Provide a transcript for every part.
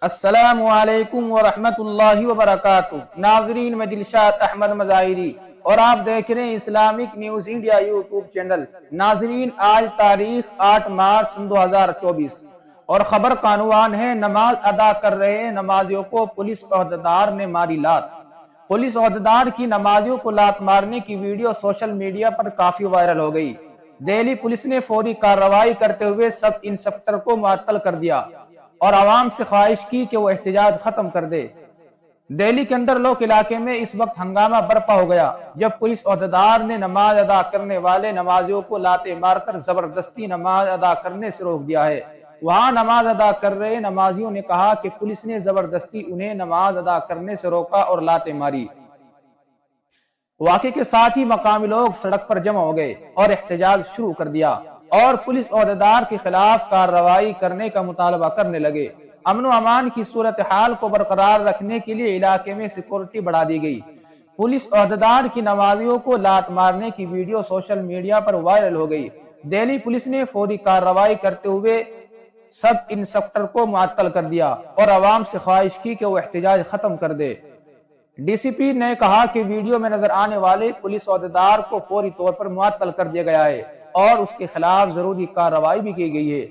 السلام علیکم ورحمۃ اللہ وبرکاتہ۔ ناظرین، میں دلشاد احمد مظاہری اور آپ دیکھ رہے ہیں Islamic news India YouTube channel. ناظرین، آج تاریخ 8 مارچ 2024 اور خبر کا عنوان ہے: نماز ادا کر رہے نمازیوں کو پولیس عہدیدار نے ماری لات۔ پولیس عہدیدار کی نمازیوں کو لات مارنے کی ویڈیو سوشل میڈیا پر کافی وائرل ہو گئی۔ دہلی پولیس نے فوری کارروائی کرتے ہوئے سب انسپکٹر کو معطل کر دیا اور عوام سے خواہش کی کہ وہ احتجاج ختم کر دے۔ دہلی کے اندر لوک علاقے میں اس وقت ہنگامہ برپا ہو گیا جب پولیس عہدیدار نے نماز ادا کرنے والے نمازیوں کو لاتیں مار کر زبردستی نماز ادا کرنے سے روک دیا ہے۔ وہاں نماز ادا کر رہے نمازیوں نے کہا کہ پولیس نے زبردستی انہیں نماز ادا کرنے سے روکا اور لاتیں ماری۔ واقعے کے ساتھ ہی مقامی لوگ سڑک پر جمع ہو گئے اور احتجاج شروع کر دیا اور پولیس عہدیدار کے خلاف کارروائی کرنے کا مطالبہ کرنے لگے۔ امن و امان کی صورتحال کو برقرار رکھنے کے لیے علاقے میں سیکورٹی بڑھا دی گئی۔ پولیس عہدیدار کی نمازیوں کو لات مارنے کی ویڈیو سوشل میڈیا پر وائرل ہو گئی۔ دہلی پولیس نے فوری کارروائی کرتے ہوئے سب انسپکٹر کو معطل کر دیا اور عوام سے خواہش کی کہ وہ احتجاج ختم کر دے۔ ڈی سی پی نے کہا کہ ویڈیو میں نظر آنے والے پولیس عہدیدار کو فوری طور پر معطل کر دیا گیا ہے اور اس کے خلاف ضروری کارروائی بھی کی گئی ہے۔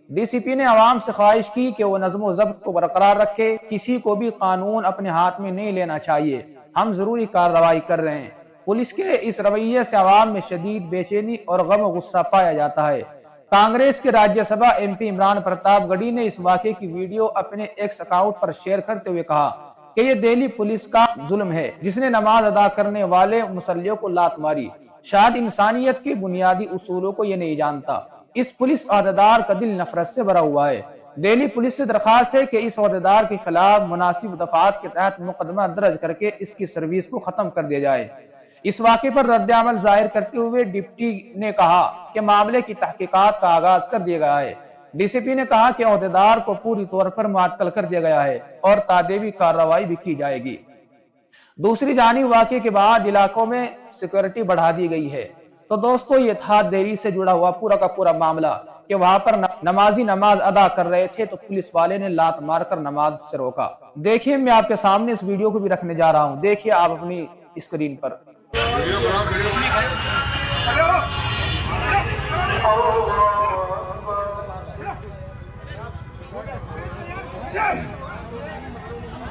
ڈی سی پی نے عوام سے خواہش کی کہ وہ نظم و ضبط کو برقرار رکھے، کسی کو بھی قانون اپنے ہاتھ میں نہیں لینا چاہیے، ہم ضروری کارروائی کر رہے ہیں۔ پولیس کے اس رویے سے عوام میں شدید بے چینی اور غم و غصہ پایا جاتا ہے۔ کانگریس کے راجیہ سبھا ایم پی عمران پرتاپ گڑھی نے اس واقعے کی ویڈیو اپنے ایکس اکاؤنٹ پر شیئر کرتے ہوئے کہا کہ یہ دہلی پولیس کا ظلم ہے جس نے نماز ادا کرنے والے مسلحوں کو لات ماری۔ شاید انسانیت کے بنیادی اصولوں کو یہ نہیں جانتا۔ اس پولیس عہدیدار کا دل نفرت سے بھرا ہوا ہے۔ دہلی پولیس سے درخواست ہے کہ اس عہدیدار کے خلاف مناسب دفعات کے تحت مقدمہ درج کر کے اس کی سروس کو ختم کر دیا جائے۔ اس واقعے پر رد عمل ظاہر کرتے ہوئے ڈپٹی نے کہا کہ معاملے کی تحقیقات کا آغاز کر دیا گیا ہے۔ ڈی سی پی نے کہا کہ عہدیدار کو پوری طور پر معطل کر دیا گیا ہے اور تادیبی کارروائی بھی کی جائے گی۔ دوسری جانب واقعے کے بعد علاقوں میں سیکورٹی بڑھا دی گئی ہے۔ تو دوستو، یہ تھا دہلی سے جڑا ہوا پورا کا پورا معاملہ کہ وہاں پر نمازی نماز ادا کر رہے تھے تو پولیس والے نے لات مار کر نماز سے روکا۔ دیکھیے، میں آپ کے سامنے اس ویڈیو کو بھی رکھنے جا رہا ہوں، دیکھیے آپ اپنی اسکرین پر۔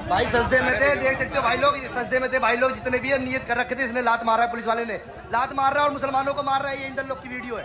بھائی سجدے میں تھے، دیکھ سکتے ہو بھائی لوگ، سجدے میں تھے بھائی لوگ، جتنے بھی نیت کر رکھے تھے، اس نے لات مارا ہے، پولیس والے نے لات مار رہا ہے اور مسلمانوں کو مار رہا ہے۔ یہ اندر لوگ کی ویڈیو ہے۔